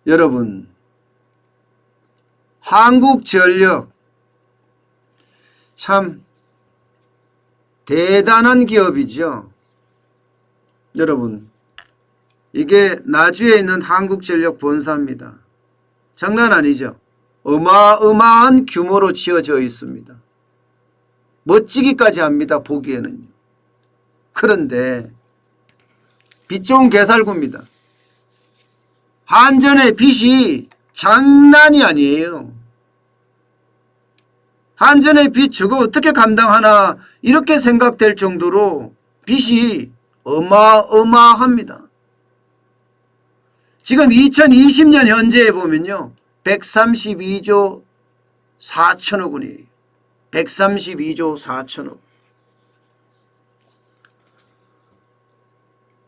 여러분, 한국전력 참 대단한 기업이죠. 여러분, 이게 나주에 있는 한국전력 본사입니다. 장난 아니죠. 어마어마한 규모로 지어져 있습니다. 멋지기까지 합니다. 보기에는요. 그런데 빚 좋은 개살구입니다. 한전의 빚이 장난이 아니에요. 한전의 빚 저거 어떻게 감당하나 이렇게 생각될 정도로 빚이 어마어마합니다. 지금 2020년 현재에 보면요. 132조 4천억 원이에요. 132조 4천억.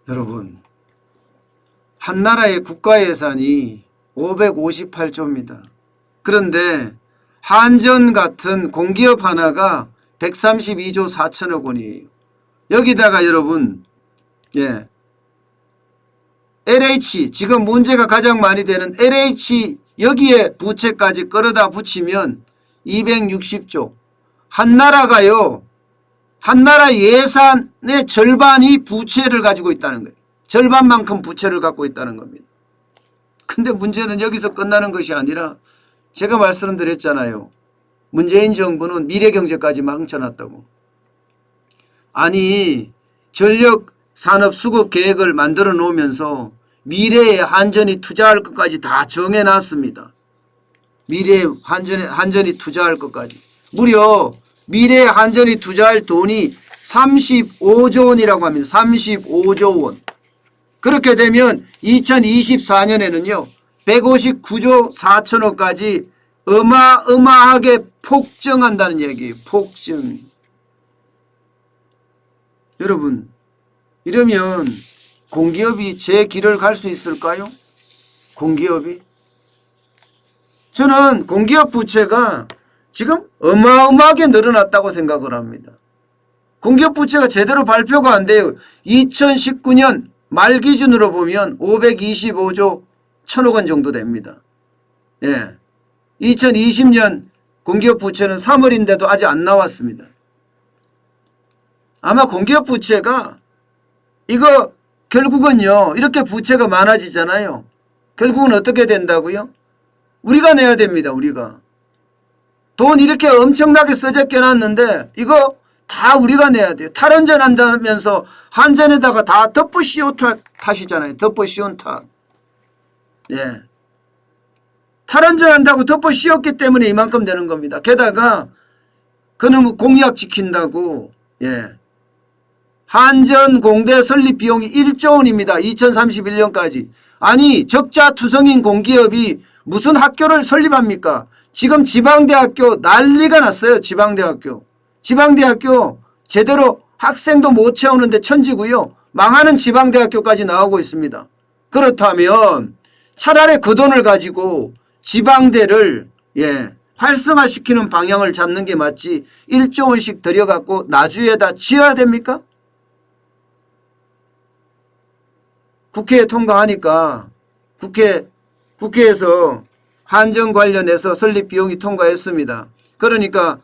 여러분, 한나라의 국가예산이 558조입니다. 그런데 한전 같은 공기업 하나가 132조 4천억 원이에요. 여기다가 여러분, LH, 지금 문제가 가장 많이 되는 LH 여기에 부채까지 끌어다 붙이면 260조. 한나라가요, 한나라 예산의 절반이 부채를 가지고 있다는 거예요. 절반만큼 부채를 갖고 있다는 겁니다. 근데 문제는 여기서 끝나는 것이 아니라 제가 말씀드렸잖아요. 문재인 정부는 미래경제까지 망쳐놨다고. 아니, 전력산업수급계획을 만들어 놓으면서 미래에 한전이 투자할 것까지 다 정해놨습니다. 미래에 한전이 투자할 것까지. 무려 미래에 한전이 투자할 돈이 35조 원이라고 합니다. 35조 원. 그렇게 되면 2024년에는요. 159조 4천억까지 어마어마하게 폭증한다는 얘기예요. 폭증. 여러분, 이러면 공기업이 제 길을 갈 수 있을까요? 공기업이? 저는 공기업 부채가 지금 어마어마하게 늘어났다고 생각을 합니다. 공기업 부채가 제대로 발표가 안 돼요. 2019년 말 기준으로 보면 525조 1천억 원 정도 됩니다. 2020년 공기업 부채는 3월인데도 아직 안 나왔습니다. 아마 공기업 부채가 이거 결국은요, 이렇게 부채가 많아지잖아요. 결국은 어떻게 된다고요? 우리가 내야 됩니다. 우리가. 돈 이렇게 엄청나게 써져 껴놨는데 이거 다 우리가 내야 돼요. 탈원전 한다면서 한전에다가 다 덮어 씌운 탓이잖아요. 덮어 씌운 탓. 탈원전 한다고 덮어 씌웠기 때문에 이만큼 되는 겁니다. 게다가 그놈의 공약 지킨다고 한전 공대 설립 비용이 1조 원입니다. 2031년까지. 아니, 적자투성인 공기업이 무슨 학교를 설립합니까? 지금 지방대학교 난리가 났어요. 지방대학교 제대로 학생도 못 채우는데 천지고요. 망하는 지방대학교까지 나오고 있습니다. 그렇다면 차라리 그 돈을 가지고 지방대를 활성화시키는 방향을 잡는 게 맞지 1조 원씩 들여갖고 나주에다 지어야 됩니까? 국회에 통과하니까 국회에서 한전 관련해서 설립 비용이 통과했습니다. 그러니까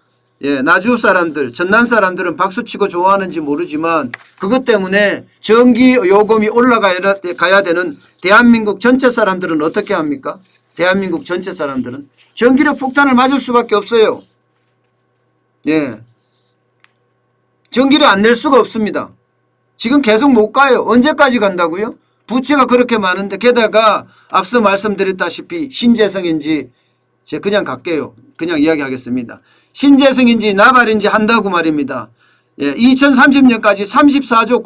나주 사람들, 전남 사람들은 박수치고 좋아하는지 모르지만 그것 때문에 전기 요금이 올라가야 되는 대한민국 전체 사람들은 어떻게 합니까? 대한민국 전체 사람들은 전기료 폭탄을 맞을 수밖에 없어요. 전기료 안 낼 수가 없습니다. 지금 계속 못 가요. 언제까지 간다고요? 부채가 그렇게 많은데 게다가 앞서 말씀드렸다시피 신재생인지 제가 그냥 갈게요. 그냥 이야기하겠습니다. 신재생인지 나발인지 한다고 말입니다. 2030년까지 34조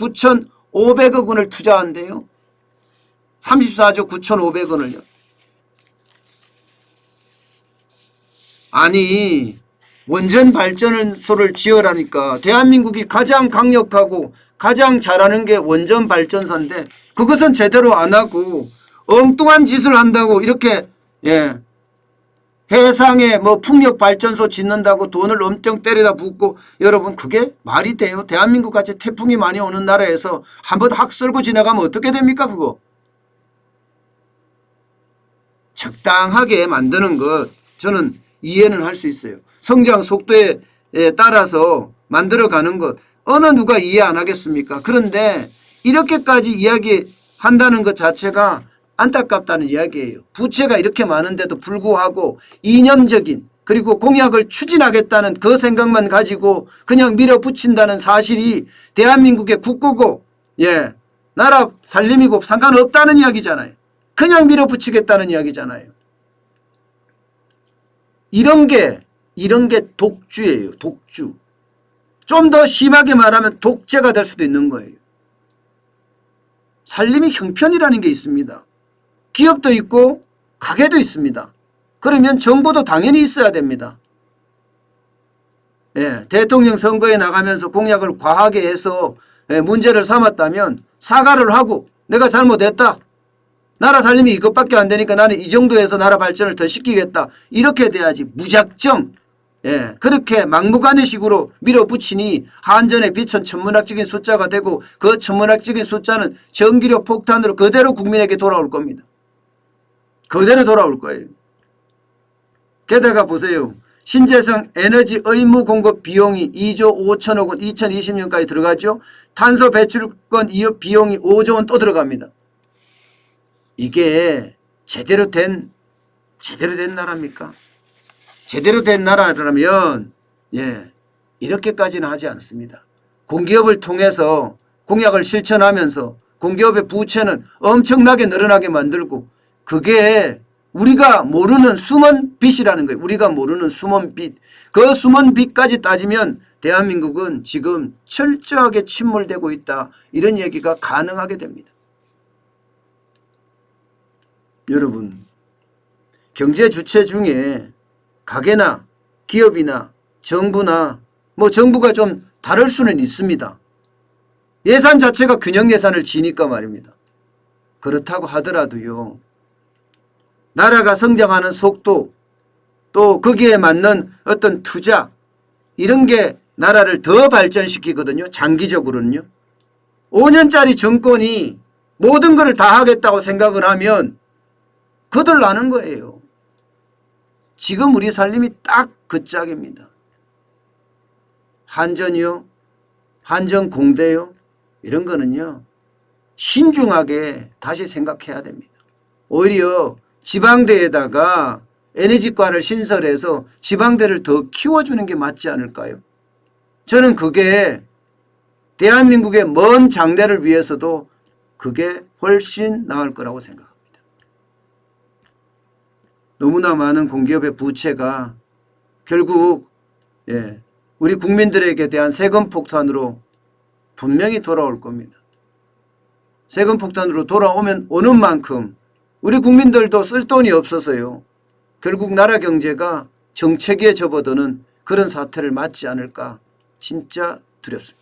9,500억 원을 투자한대요. 34조 9,500억 원을요. 아니, 원전 발전소를 지으라니까 대한민국이 가장 강력하고 가장 잘하는 게 원전 발전소인데 그것은 제대로 안 하고 엉뚱한 짓을 한다고 이렇게 예. 해상에 뭐 풍력 발전소 짓는다고 돈을 엄청 때려다 붓고 여러분 그게 말이 돼요? 대한민국 같이 태풍이 많이 오는 나라에서 한번 확 썰고 지나가면 어떻게 됩니까 그거? 적당하게 만드는 것 저는 이해는 할 수 있어요. 성장 속도에 따라서 만들어가는 것 어느 누가 이해 안 하겠습니까? 그런데 이렇게까지 이야기한다는 것 자체가 안타깝다는 이야기예요. 부채가 이렇게 많은데도 불구하고 이념적인 그리고 공약을 추진하겠다는 그 생각만 가지고 그냥 밀어붙인다는 사실이 대한민국의 국고고 나라 살림이고 상관없다는 이야기잖아요. 그냥 밀어붙이겠다는 이야기잖아요. 이런 게 독주예요. 독주. 좀 더 심하게 말하면 독재가 될 수도 있는 거예요. 살림이 형편이라는 게 있습니다. 기업도 있고 가게도 있습니다. 그러면 정부도 당연히 있어야 됩니다. 대통령 선거에 나가면서 공약을 과하게 해서 문제를 삼았다면 사과를 하고 내가 잘못했다. 나라 살림이 이것밖에 안 되니까 나는 이 정도에서 나라 발전을 더 시키겠다. 이렇게 돼야지 무작정 그렇게 막무가내식으로 밀어붙이니 한전의 빚은 천문학적인 숫자가 되고 그 천문학적인 숫자는 전기료 폭탄으로 그대로 국민에게 돌아올 겁니다. 그대로 돌아올 거예요. 게다가 보세요. 신재생 에너지 의무 공급 비용이 2조 5천억 원 2020년까지 들어가죠. 탄소 배출권 이후 비용이 5조 원 또 들어갑니다. 이게 제대로 된 나라입니까? 제대로 된 나라라면 이렇게까지는 하지 않습니다. 공기업을 통해서 공약을 실천하면서 공기업의 부채는 엄청나게 늘어나게 만들고 그게 우리가 모르는 숨은 빚이라는 거예요. 우리가 모르는 숨은 빚. 그 숨은 빚까지 따지면 대한민국은 지금 철저하게 침몰되고 있다. 이런 얘기가 가능하게 됩니다. 여러분, 경제 주체 중에 가게나 기업이나 정부나 정부가 좀 다를 수는 있습니다. 예산 자체가 균형 예산을 지니까 말입니다. 그렇다고 하더라도요. 나라가 성장하는 속도 또 거기에 맞는 어떤 투자 이런 게 나라를 더 발전시키거든요. 장기적으로는요. 5년짜리 정권이 모든 것을 다 하겠다고 생각을 하면 거덜나는 거예요. 지금 우리 살림이 딱 그 짝입니다. 한전이요. 한전공대요. 이런 거는요. 신중하게 다시 생각해야 됩니다. 오히려 지방대에다가 에너지과를 신설해서 지방대를 더 키워주는 게 맞지 않을까요? 저는 그게 대한민국의 먼 장래를 위해서도 그게 훨씬 나을 거라고 생각합니다. 너무나 많은 공기업의 부채가 결국 우리 국민들에게 대한 세금 폭탄으로 분명히 돌아올 겁니다. 세금 폭탄으로 돌아오면 오는 만큼 우리 국민들도 쓸 돈이 없어서요. 결국 나라 경제가 정체기에 접어드는 그런 사태를 맞지 않을까 진짜 두렵습니다.